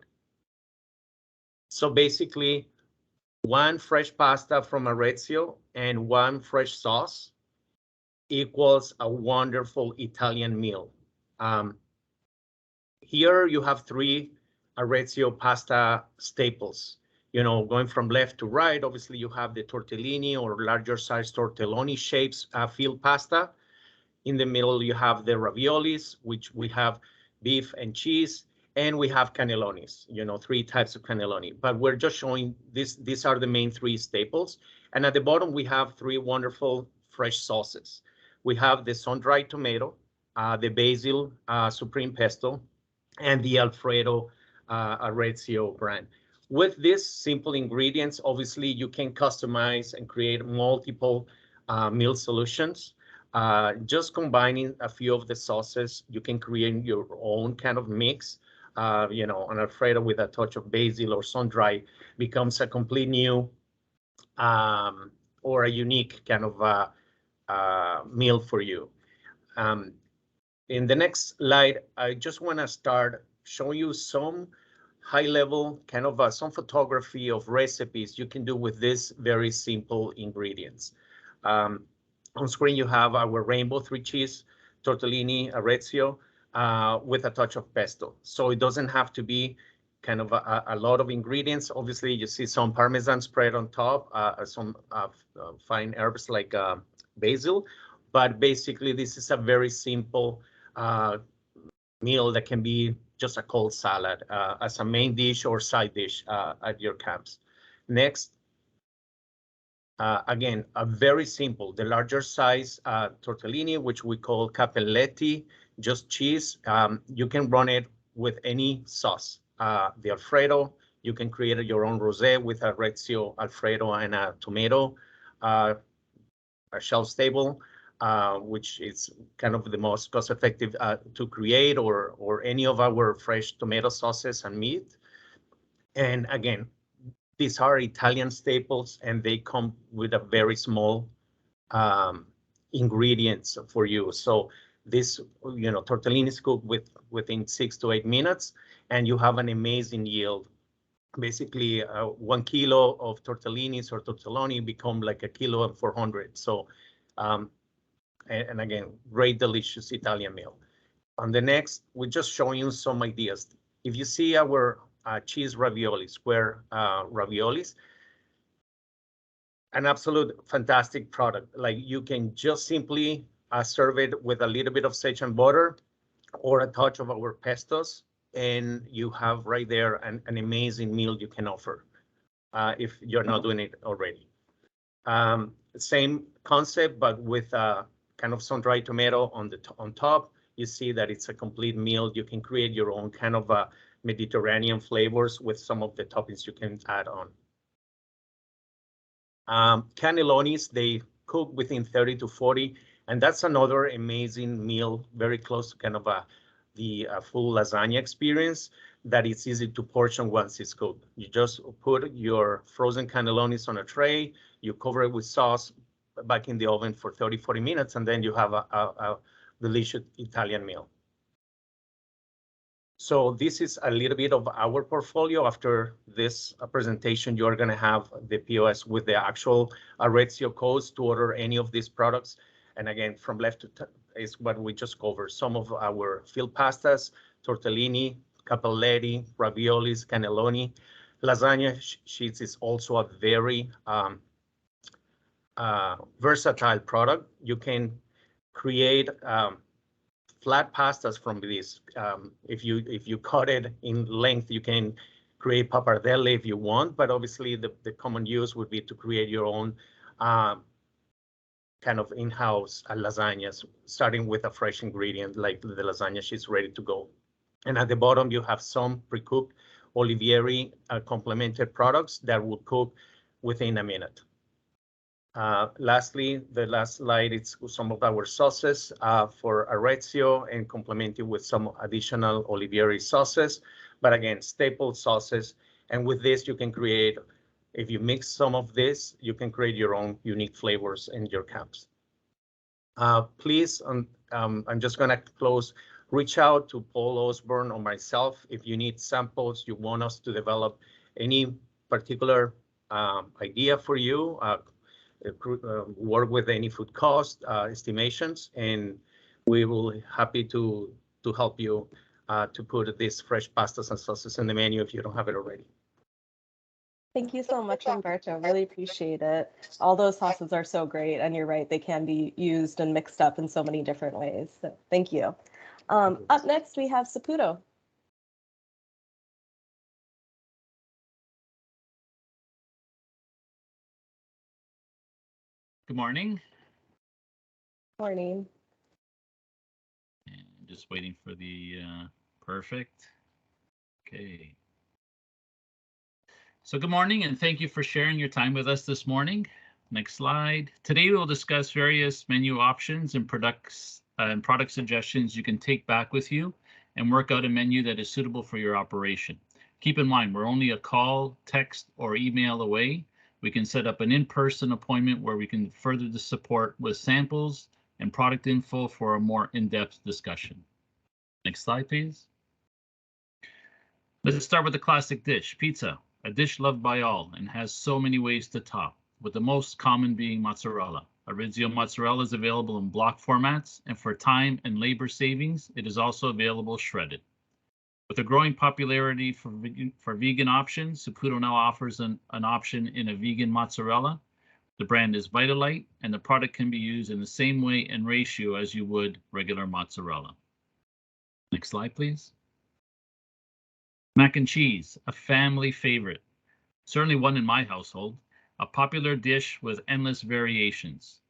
So basically, one fresh pasta from Arezzo and one fresh sauce equals a wonderful Italian meal. Here you have three Arezzo pasta staples. You know, going from left to right, obviously you have the tortellini or larger size tortelloni shapes filled pasta. In the middle, you have the raviolis, which we have beef and cheese, and we have cannellonis, you know, three types of cannelloni. But we're just showing this, these are the main three staples. And at the bottom, we have three wonderful fresh sauces. We have the sun-dried tomato, the basil supreme pesto, and the Alfredo Arezzo brand. With these simple ingredients, obviously you can customize and create multiple meal solutions. Just combining a few of the sauces, you can create your own kind of mix. You know, an Alfredo with a touch of basil or sun-dried becomes a complete new or a unique kind of meal for you. In the next slide, I just want to start showing you some high-level kind of some photography of recipes you can do with this very simple ingredients. On screen, you have our rainbow 3-cheese tortellini Arezzo with a touch of pesto. So it doesn't have to be kind of a lot of ingredients. Obviously, you see some Parmesan spread on top, some fine herbs like basil. But basically, this is a very simple meal that can be just a cold salad as a main dish or side dish at your camps. Next. Again, a very simple, the larger size tortellini, which we call cappelletti, just cheese. You can run it with any sauce. The Alfredo, you can create your own rosé with a Arezzo Alfredo and a tomato, a shelf stable, which is kind of the most cost-effective to create, or any of our fresh tomato sauces and meat. And again, these are Italian staples, and they come with a very small ingredients for you. So this, you know, tortellini is cooked within 6 to 8 minutes, and you have an amazing yield. Basically, 1 kilo of tortellinis or tortelloni become like 1 kilo and 400. So, and again, great, delicious Italian meal. On the next, we're just showing you some ideas. If you see our cheese raviolis, square raviolis, an absolute fantastic product. Like, you can just simply serve it with a little bit of Szechuan butter or a touch of our pestos, and you have right there an amazing meal you can offer if you're not doing it already. Same concept, but with a kind of sun-dried tomato on top. You see that it's a complete meal. You can create your own kind of Mediterranean flavors with some of the toppings you can add on. Cannellonis, they cook within 30 to 40, and that's another amazing meal, very close to kind of the full lasagna experience, that it's easy to portion once it's cooked. You just put your frozen cannellonis on a tray, you cover it with sauce, back in the oven for 30, 40 minutes, and then you have a delicious Italian meal. So this is a little bit of our portfolio. After this presentation, you're going to have the POS with the actual Arezzo codes to order any of these products. And again, from left to is what we just covered. Some of our filled pastas, tortellini, cappelletti, raviolis, cannelloni. Lasagna sheets is also a very versatile product. You can create flat pastas from this. If you cut it in length, you can create pappardelle if you want, but obviously the common use would be to create your own kind of in-house lasagnas, starting with a fresh ingredient like the lasagna she's ready to go. And at the bottom, you have some pre-cooked Olivieri complemented products that will cook within a minute. Lastly, the last slide, it's some of our sauces for Arezzo and complemented with some additional Olivieri sauces, but again, staple sauces. And with this, you can create, if you mix some of this, you can create your own unique flavors in your camps. Please, I'm just gonna close, reach out to Paul Osborne or myself if you need samples, you want us to develop any particular idea for you, work with any food cost estimations, and we will be happy to help you to put these fresh pastas and sauces in the menu if you don't have it already. Thank you so much, Umberto. Really appreciate it. All those sauces are so great, and you're right, they can be used and mixed up in so many different ways. So thank you. Up next, we have Saputo. Good morning. Morning. And just waiting for the perfect. Okay. So good morning, and thank you for sharing your time with us this morning. Next slide. Today we'll discuss various menu options and products and product suggestions you can take back with you and work out a menu that is suitable for your operation. Keep in mind, we're only a call, text, or email away. We can set up an in-person appointment where we can further the support with samples and product info for a more in-depth discussion. Next slide, please. Let's start with the classic dish, pizza, a dish loved by all and has so many ways to top, with the most common being mozzarella. Arezzo mozzarella is available in block formats, and for time and labor savings, it is also available shredded. With a growing popularity for vegan options, Saputo now offers an option in a vegan mozzarella. The brand is Vitalite, and the product can be used in the same way and ratio as you would regular mozzarella. Next slide, please. Mac and cheese, a family favorite, certainly one in my household, a popular dish with endless variations.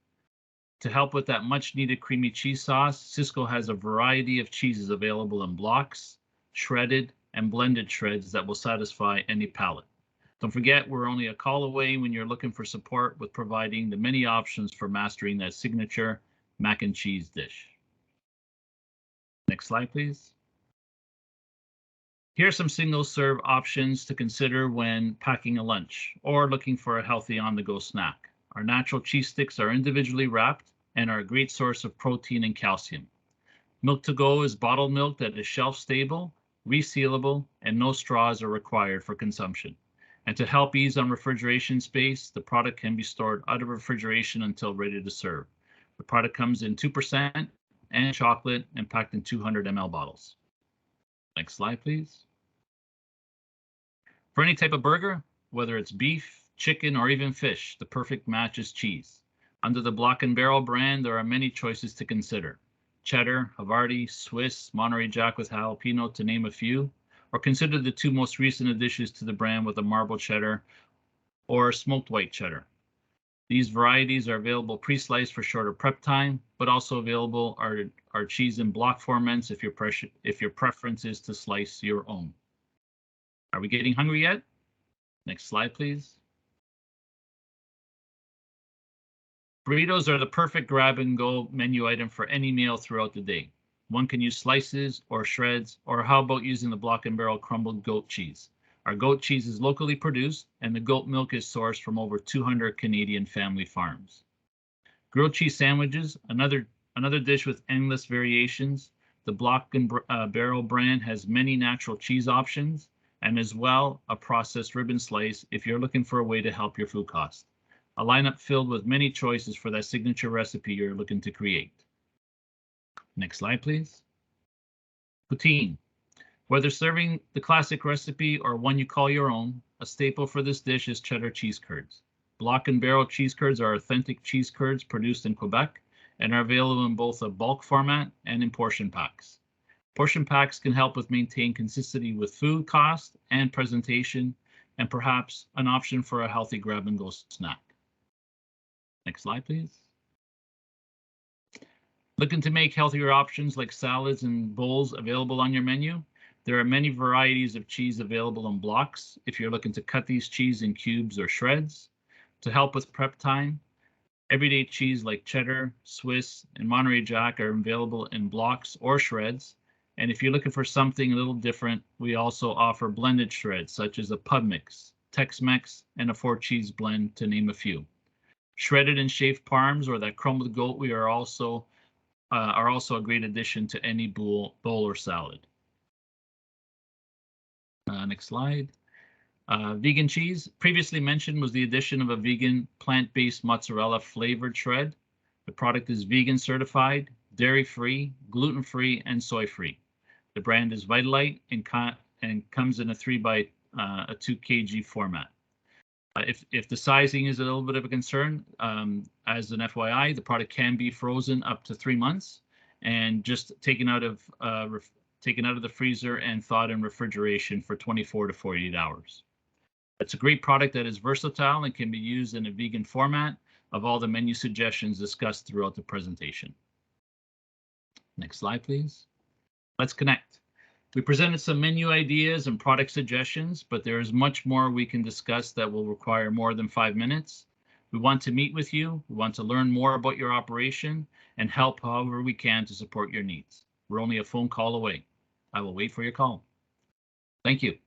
To help with that much needed creamy cheese sauce, Sysco has a variety of cheeses available in blocks, shredded, and blended shreds that will satisfy any palate. Don't forget, we're only a call away when you're looking for support with providing the many options for mastering that signature mac and cheese dish. Next slide, please. Here are some single-serve options to consider when packing a lunch or looking for a healthy on-the-go snack. Our natural cheese sticks are individually wrapped and are a great source of protein and calcium. Milk to go is bottled milk that is shelf-stable, resealable, and no straws are required for consumption. And to help ease on refrigeration space, the product can be stored out of refrigeration until ready to serve. The product comes in 2% and chocolate and packed in 200 ml bottles. Next slide, please. For any type of burger, whether it's beef, chicken, or even fish, the perfect match is cheese. Under the Block & Barrel brand, there are many choices to consider. Cheddar, Havarti, Swiss, Monterey Jack with jalapeno, to name a few, or consider the two most recent additions to the brand with a marble cheddar or smoked white cheddar. These varieties are available pre-sliced for shorter prep time, but also available are cheese in block formats if your preference is to slice your own. Are we getting hungry yet? Next slide, please. Burritos are the perfect grab-and-go menu item for any meal throughout the day. One can use slices or shreds, or how about using the Block & Barrel crumbled goat cheese? Our goat cheese is locally produced, and the goat milk is sourced from over 200 Canadian family farms. Grilled cheese sandwiches, another dish with endless variations. The Block & Barrel brand has many natural cheese options, and as well a processed ribbon slice if you're looking for a way to help your food cost. A lineup filled with many choices for that signature recipe you're looking to create. Next slide, please. Poutine. Whether serving the classic recipe or one you call your own, a staple for this dish is cheddar cheese curds. Block & Barrel cheese curds are authentic cheese curds produced in Quebec and are available in both a bulk format and in portion packs. Portion packs can help with maintain consistency with food cost and presentation, and perhaps an option for a healthy grab-and-go snack. Next slide, please. Looking to make healthier options like salads and bowls available on your menu? There are many varieties of cheese available in blocks if you're looking to cut these cheese in cubes or shreds. To help with prep time, everyday cheese like cheddar, Swiss, and Monterey Jack are available in blocks or shreds. And if you're looking for something a little different, we also offer blended shreds such as a pub mix, Tex-Mex, and a 4-cheese blend, to name a few. Shredded and shaved parms or that crumbled goat we are also a great addition to any bowl or salad. Next slide. Vegan cheese, previously mentioned, was the addition of a vegan plant-based mozzarella flavored shred. The product is vegan certified, dairy-free, gluten-free, and soy-free. The brand is Vitalite and comes in a 3 by 2 kg format. If the sizing is a little bit of a concern, as an FYI, the product can be frozen up to 3 months and just taken out of the freezer and thawed in refrigeration for 24 to 48 hours. It's a great product that is versatile and can be used in a vegan format of all the menu suggestions discussed throughout the presentation. Next slide, please. Let's connect. We presented some menu ideas and product suggestions, but there is much more we can discuss that will require more than 5 minutes. We want to meet with you. We want to learn more about your operation and help however we can to support your needs. We're only a phone call away. I will wait for your call. Thank you.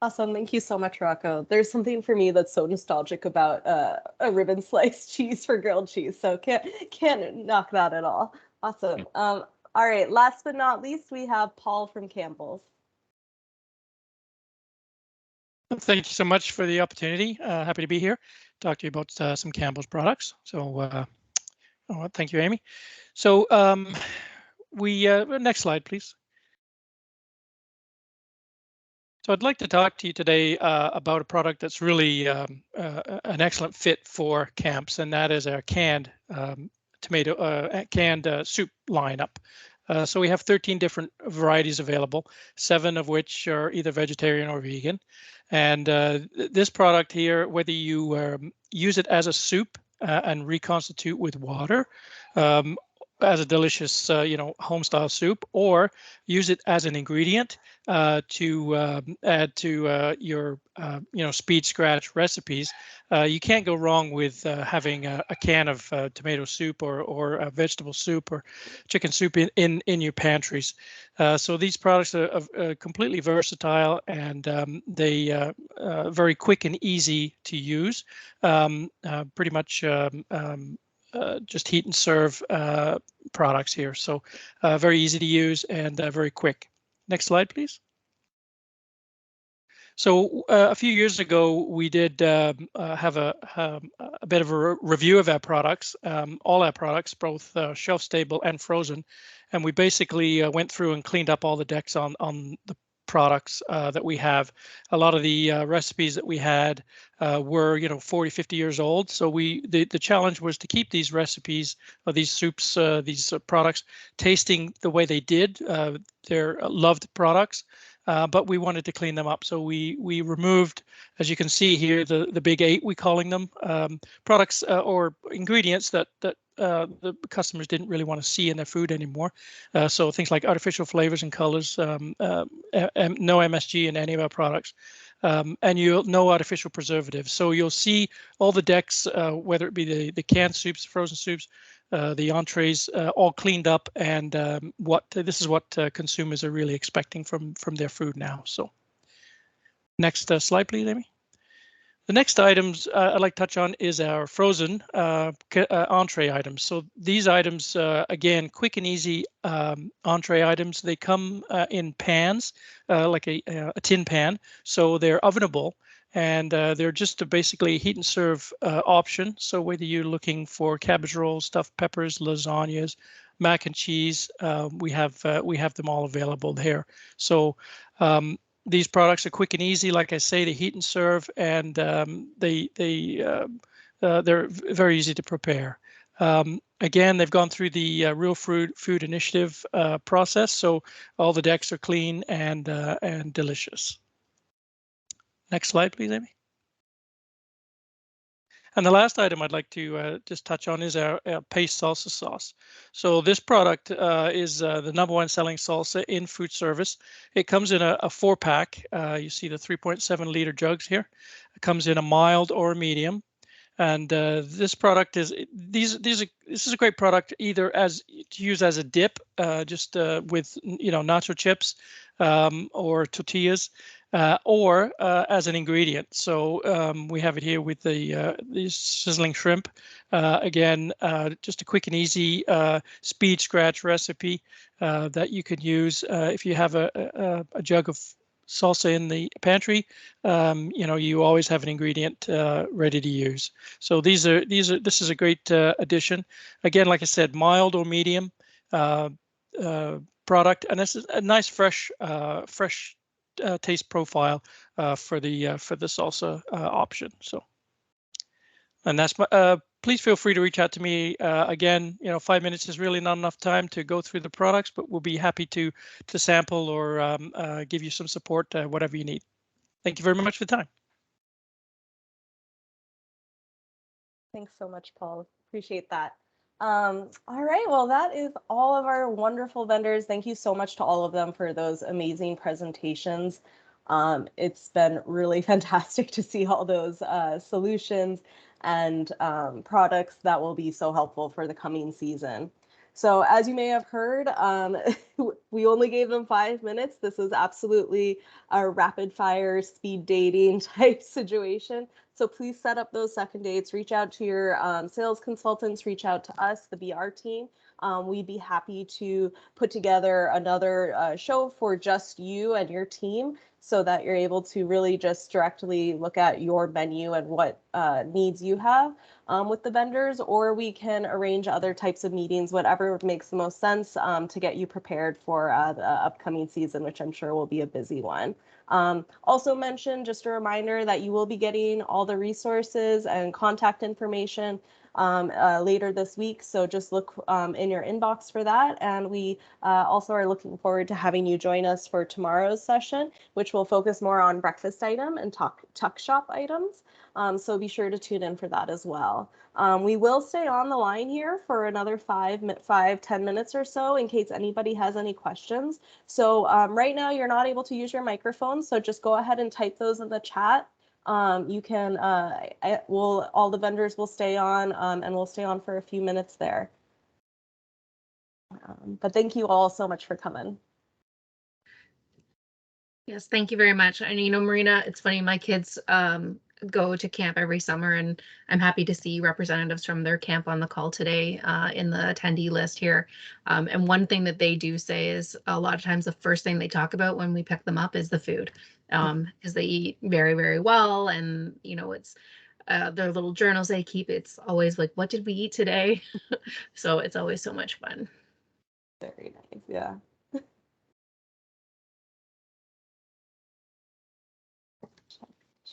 Awesome. Thank you so much, Rocco. There's something for me that's so nostalgic about a ribbon sliced cheese for grilled cheese. So can't knock that at all. Awesome. All right. Last but not least, we have Paul from Campbell's. Thank you so much for the opportunity. Happy to be here, talk to you about some Campbell's products. So thank you, Amy. So next slide, please. So I'd like to talk to you today about a product that's really an excellent fit for camps, and that is our canned soup lineup. So we have 13 different varieties available, 7 of which are either vegetarian or vegan. And this product here, whether you use it as a soup and reconstitute with water, as a delicious, home style soup, or use it as an ingredient to add to your, speed scratch recipes. You can't go wrong with having a can of tomato soup or a vegetable soup or chicken soup in your pantries. So these products are completely versatile, and they very quick and easy to use. Pretty much just heat and serve products here. So very easy to use and very quick. Next slide, please. So a few years ago, we did have a bit of a review of our products, all our products, both shelf stable and frozen. And we basically went through and cleaned up all the decks on the products that we have. A lot of the recipes that we had were 40, 50 years old. So the challenge was to keep these recipes, these soups, these products tasting the way they did. They're loved products, but we wanted to clean them up. So we removed, as you can see here, the big 8, we calling them, products or ingredients that the customers didn't really want to see in their food anymore. So things like artificial flavors and colors, no MSG in any of our products, and no artificial preservatives. So you'll see all the decks, whether it be the canned soups, frozen soups, the entrees, all cleaned up, and this is what consumers are really expecting from their food now. So next slide, please, Amy. The next items I'd like to touch on is our frozen entree items. So these items, again, quick and easy entree items. They come in pans, like a tin pan, so they're ovenable, and they're just basically heat and serve option. So whether you're looking for cabbage rolls, stuffed peppers, lasagnas, mac and cheese, we have them all available there. So these products are quick and easy. Like I say, they heat and serve, and they're very easy to prepare. Again, they've gone through the Real Food Initiative process, so all the decks are clean and delicious. Next slide, please, Amy. And the last item I'd like to just touch on is our paste salsa sauce. So this product is the #1 selling salsa in food service. It comes in a 4-pack. You see the 3.7 liter jugs here. It comes in a mild or a medium. And this product is this is a great product either as to use as a dip, just with nacho chips or tortillas, or as an ingredient. So we have it here with the sizzling shrimp. Again, just a quick and easy speed scratch recipe that you could use if you have a jug of salsa in the pantry. You always have an ingredient ready to use. So this is a great addition. Again, like I said, mild or medium product, and this is a nice fresh taste profile for the salsa option. So, and that's my. Please feel free to reach out to me. Again, 5 minutes is really not enough time to go through the products, but we'll be happy to sample or give you some support, whatever you need. Thank you very much for the time. Thanks so much, Paul. Appreciate that. All right, well, that is all of our wonderful vendors. Thank you so much to all of them for those amazing presentations. It's been really fantastic to see all those solutions and products that will be so helpful for the coming season. So as you may have heard, we only gave them 5 minutes. This is absolutely a rapid fire speed dating type situation. So please set up those second dates, reach out to your sales consultants, reach out to us, the BR team. We'd be happy to put together another show for just you and your team so that you're able to really just directly look at your menu and what needs you have with the vendors, or we can arrange other types of meetings, whatever makes the most sense to get you prepared for the upcoming season, which I'm sure will be a busy one. Also mention, just a reminder that you will be getting all the resources and contact information later this week. So just look in your inbox for that. And we also are looking forward to having you join us for tomorrow's session, which will focus more on breakfast item and tuck shop items. So be sure to tune in for that as well. We will stay on the line here for another 5-10 minutes or so in case anybody has any questions. So right now you're not able to use your microphone, so just go ahead and type those in the chat. You can, all the vendors will stay on and we'll stay on for a few minutes there. But thank you all so much for coming. Yes, thank you very much. And Marina, it's funny, my kids go to camp every summer, and I'm happy to see representatives from their camp on the call today in the attendee list here. And one thing that they do say is a lot of times the first thing they talk about when we pick them up is the food, because they eat very, very well. And, it's their little journals they keep. It's always like, what did we eat today? So it's always so much fun. Very nice. Yeah.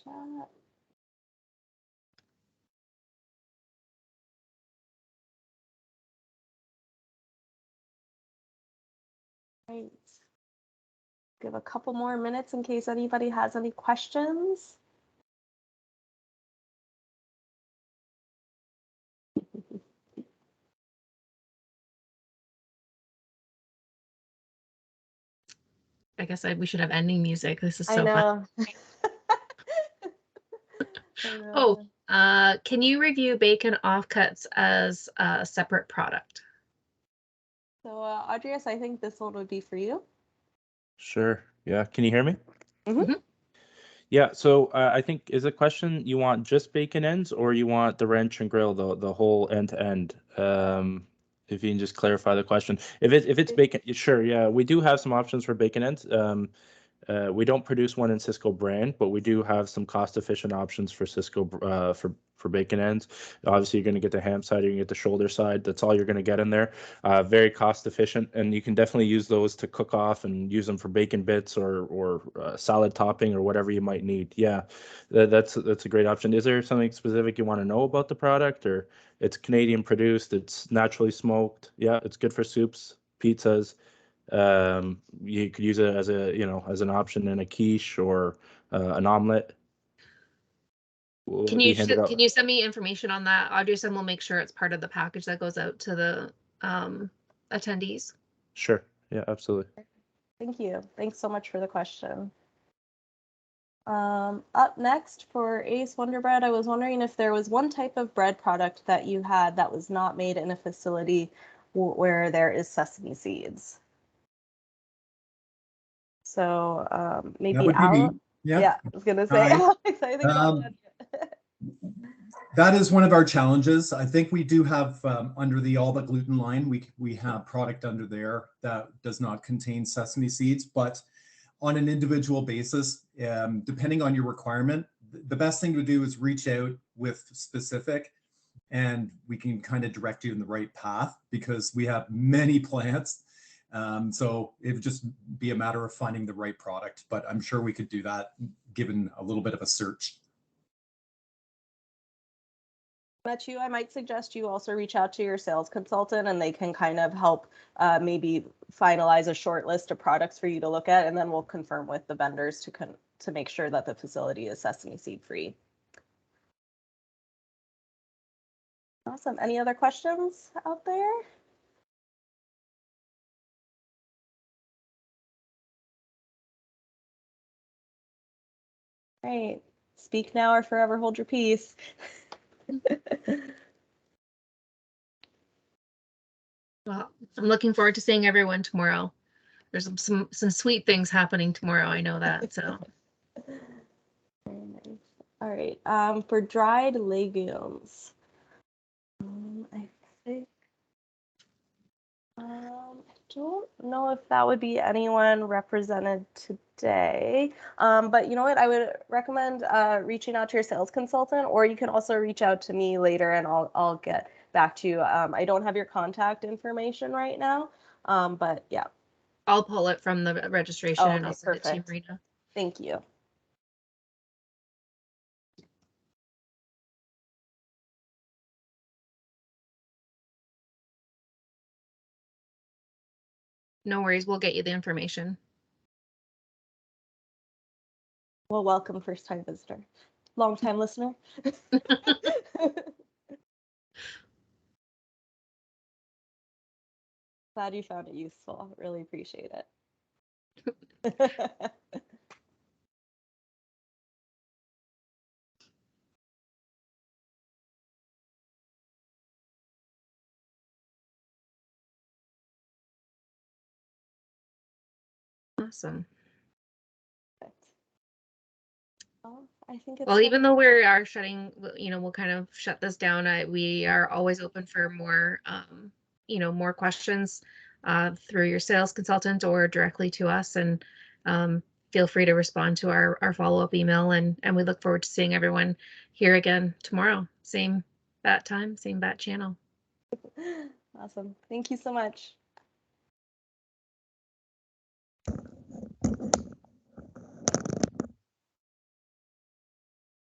Chat. Right. Give a couple more minutes in case anybody has any questions. I guess we should have ending music. This is so fun. Oh, can you review bacon offcuts as a separate product? So, Audrius, I think this one would be for you. Sure. Yeah. Can you hear me? Mm-hmm. Yeah. So I think, is the question you want just bacon ends or you want the wrench and grill, the whole end to end? If you can just clarify the question. If it's bacon, sure. Yeah, we do have some options for bacon ends. We don't produce one in Cisco brand, but we do have some cost-efficient options for Cisco for bacon ends. Obviously, you're going to get the ham side, you're going to get the shoulder side. That's all you're going to get in there. Very cost-efficient, and you can definitely use those to cook off and use them for bacon bits or salad topping or whatever you might need. Yeah, that's a great option. Is there something specific you want to know about the product, or it's Canadian produced, it's naturally smoked? Yeah, it's good for soups, pizzas. You could use it as as an option in a quiche or an omelet. will Can be you handed out. can you send me information on that, Audrey? And we'll make sure it's part of the package that goes out to the attendees. Sure. Yeah, absolutely. Thank you. Thanks so much for the question. Up next for Ace Wonder Bread, I was wondering if there was one type of bread product that you had that was not made in a facility where there is sesame seeds. So maybe That would be me. Alex. Yeah. Yeah, I was gonna say Hi. Alex. I think That is one of our challenges. I think we do have under the All But Gluten line, we have product under there that does not contain sesame seeds, but on an individual basis, depending on your requirement, the best thing to do is reach out with specific, and we can kind of direct you in the right path because we have many plants. So it would just be a matter of finding the right product, but I'm sure we could do that given a little bit of a search. I might suggest you also reach out to your sales consultant and they can kind of help maybe finalize a short list of products for you to look at, and then we'll confirm with the vendors to make sure that the facility is sesame seed free. Awesome. Any other questions out there? Great. Speak now or forever hold your peace. Well, I'm looking forward to seeing everyone tomorrow. There's some sweet things happening tomorrow. I know that. So. Very nice. All right. For dried legumes, I think I don't know if that would be anyone represented today. But you know what? I would recommend reaching out to your sales consultant, or you can also reach out to me later, and I'll get back to you. I don't have your contact information right now, but yeah. I'll pull it from the registration and I'll send it to you, Marina. Thank you. No worries, we'll get you the information. Well, welcome, first time visitor, long time listener. Glad you found it useful. Really appreciate it. Awesome. Well, I think it's well, even though we are shutting, we'll kind of shut this down. We are always open for more, more questions through your sales consultant or directly to us. And feel free to respond to our follow-up email. And we look forward to seeing everyone here again tomorrow. Same bat time, same bat channel. Awesome. Thank you so much.